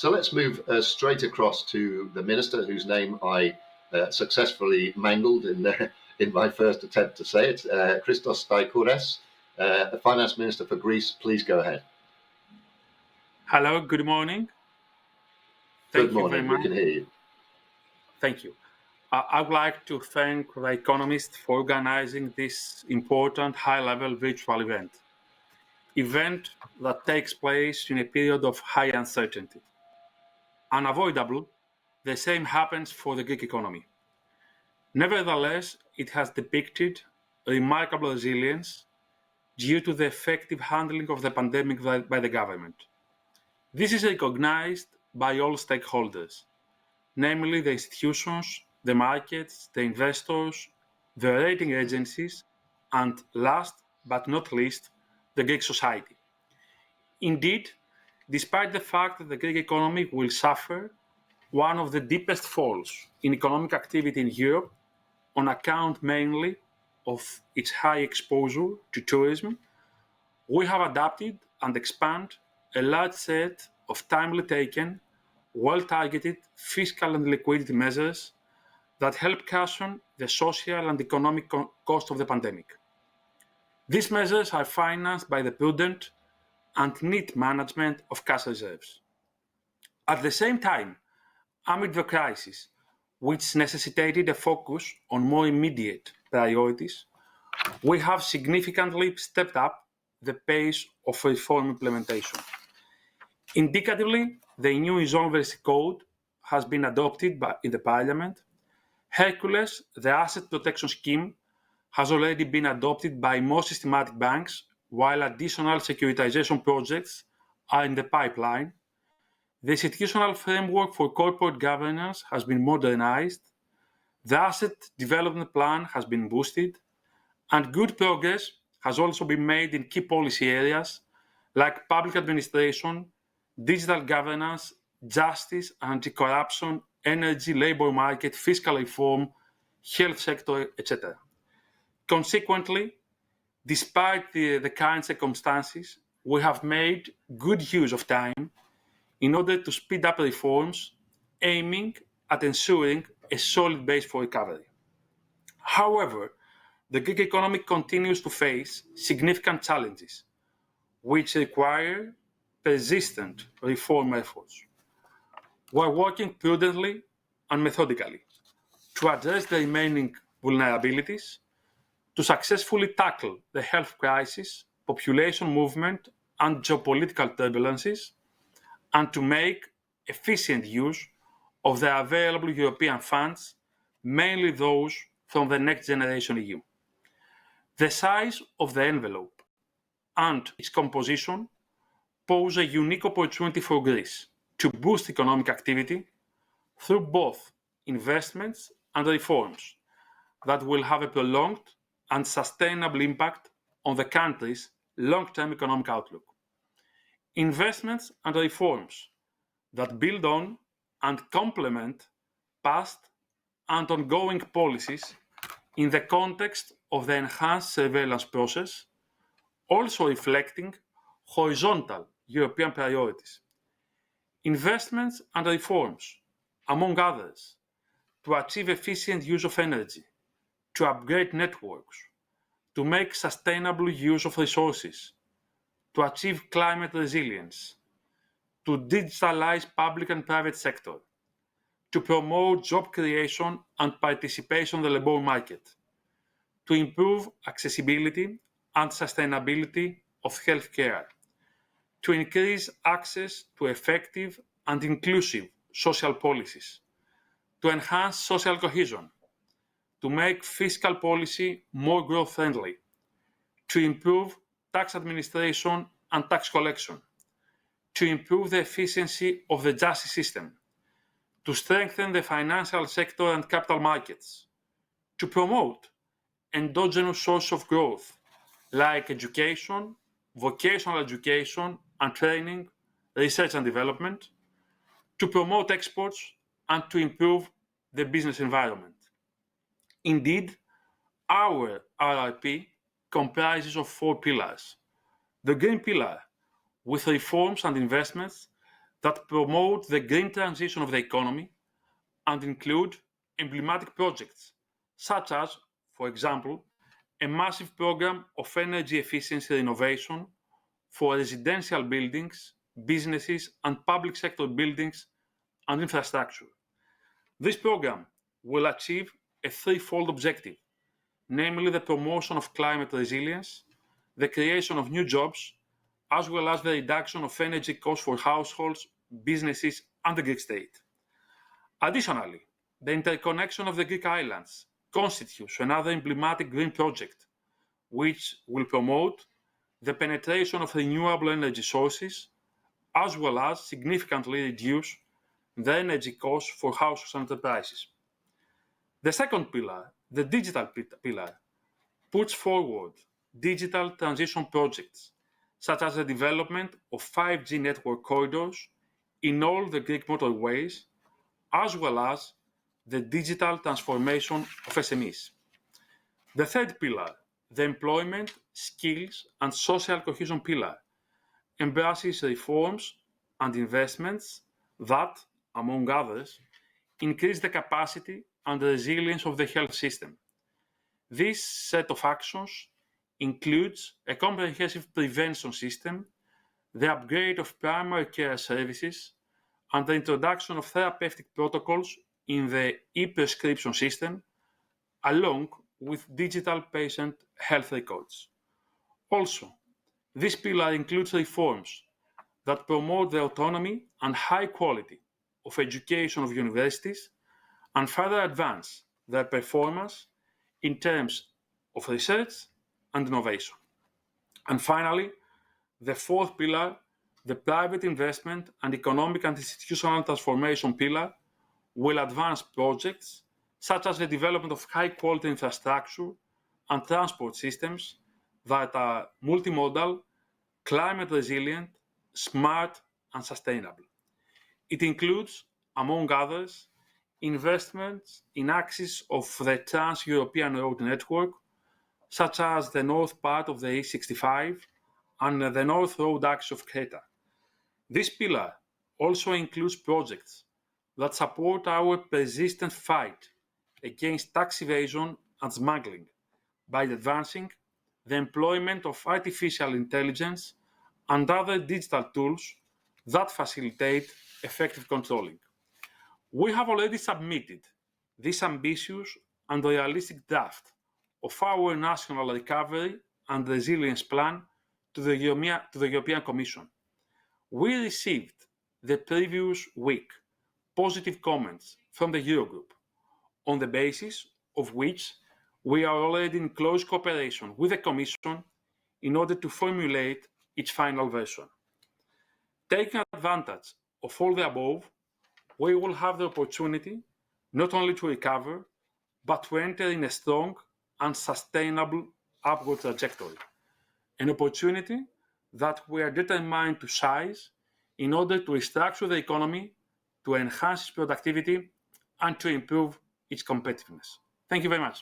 So let's move straight across to the minister, whose name I successfully mangled in my first attempt to say it, Christos Staikouras, the finance minister for Greece. Please go ahead. Hello, good morning. Good morning, we can hear you. Thank you. I would like to thank The Economist for organizing this important high-level virtual event that takes place in a period of high uncertainty. Unavoidable, the same happens for the Greek economy. Nevertheless, it has depicted remarkable resilience due to the effective handling of the pandemic by the government. This is recognized by all stakeholders, namely the institutions, the markets, the investors, the rating agencies, and last but not least, the Greek society. Indeed, despite the fact that the Greek economy will suffer one of the deepest falls in economic activity in Europe on account mainly of its high exposure to tourism, we have adapted and expanded a large set of timely taken, well-targeted fiscal and liquidity measures that help cushion the social and economic cost of the pandemic. These measures are financed by the prudent and neat management of cash reserves. At the same time, amid the crisis, which necessitated a focus on more immediate priorities, we have significantly stepped up the pace of reform implementation. Indicatively, the new insolvency code has been adopted in the Parliament. Hercules, the asset protection scheme, has already been adopted by most systematic banks, while additional securitization projects are in the pipeline. The institutional framework for corporate governance has been modernized. The asset development plan has been boosted, and good progress has also been made in key policy areas like public administration, digital governance, justice, anti-corruption, energy, labor market, fiscal reform, health sector, etc. Consequently, despite the current circumstances, we have made good use of time in order to speed up reforms aiming at ensuring a solid base for recovery. However, the Greek economy continues to face significant challenges, which require persistent reform efforts. We're working prudently and methodically to address the remaining vulnerabilities, to successfully tackle the health crisis, population movement, and geopolitical turbulences, and to make efficient use of the available European funds, mainly those from the Next Generation EU. The size of the envelope and its composition pose a unique opportunity for Greece to boost economic activity through both investments and reforms that will have a prolonged and sustainable impact on the country's long-term economic outlook. Investments and reforms that build on and complement past and ongoing policies in the context of the enhanced surveillance process, also reflecting horizontal European priorities. Investments and reforms, among others, to achieve efficient use of energy, to upgrade networks, to make sustainable use of resources, to achieve climate resilience, to digitalize public and private sector, to promote job creation and participation in the labor market, to improve accessibility and sustainability of healthcare, to increase access to effective and inclusive social policies, to enhance social cohesion, to make fiscal policy more growth-friendly, to improve tax administration and tax collection, to improve the efficiency of the justice system, to strengthen the financial sector and capital markets, to promote endogenous sources of growth like education, vocational education and training, research and development, to promote exports and to improve the business environment. Indeed, our RRP comprises of 4 pillars. The green pillar, with reforms and investments that promote the green transition of the economy and include emblematic projects, such as, for example, a massive program of energy efficiency renovation for residential buildings, businesses, and public sector buildings and infrastructure. This program will achieve a threefold objective, namely the promotion of climate resilience, the creation of new jobs, as well as the reduction of energy costs for households, businesses, and the Greek state. Additionally, the interconnection of the Greek islands constitutes another emblematic green project, which will promote the penetration of renewable energy sources, as well as significantly reduce the energy costs for households and enterprises. The second pillar, the digital pillar, puts forward digital transition projects, such as the development of 5G network corridors in all the Greek motorways, as well as the digital transformation of SMEs. The third pillar, the employment, skills, and social cohesion pillar, embraces reforms and investments that, among others, increase the capacity and resilience of the health system. This set of actions includes a comprehensive prevention system, the upgrade of primary care services, and the introduction of therapeutic protocols in the e-prescription system, along with digital patient health records. Also, this pillar includes reforms that promote the autonomy and high quality of education of universities and further advance their performance in terms of research and innovation. And finally, the fourth pillar, the private investment and economic and institutional transformation pillar, will advance projects such as the development of high-quality infrastructure and transport systems that are multimodal, climate resilient, smart, and sustainable. It includes, among others, investments in axes of the Trans-European Road Network, such as the north part of the E65 and the North Road axis of Creta. This pillar also includes projects that support our persistent fight against tax evasion and smuggling by advancing the employment of artificial intelligence and other digital tools that facilitate effective controlling. We have already submitted this ambitious and realistic draft of our National Recovery and Resilience Plan to the European Commission. We received the previous week positive comments from the Eurogroup, on the basis of which we are already in close cooperation with the Commission in order to formulate its final version. Taking advantage of all the above, we will have the opportunity not only to recover, but to enter in a strong and sustainable upward trajectory, an opportunity that we are determined to seize in order to restructure the economy, to enhance its productivity, and to improve its competitiveness. Thank you very much.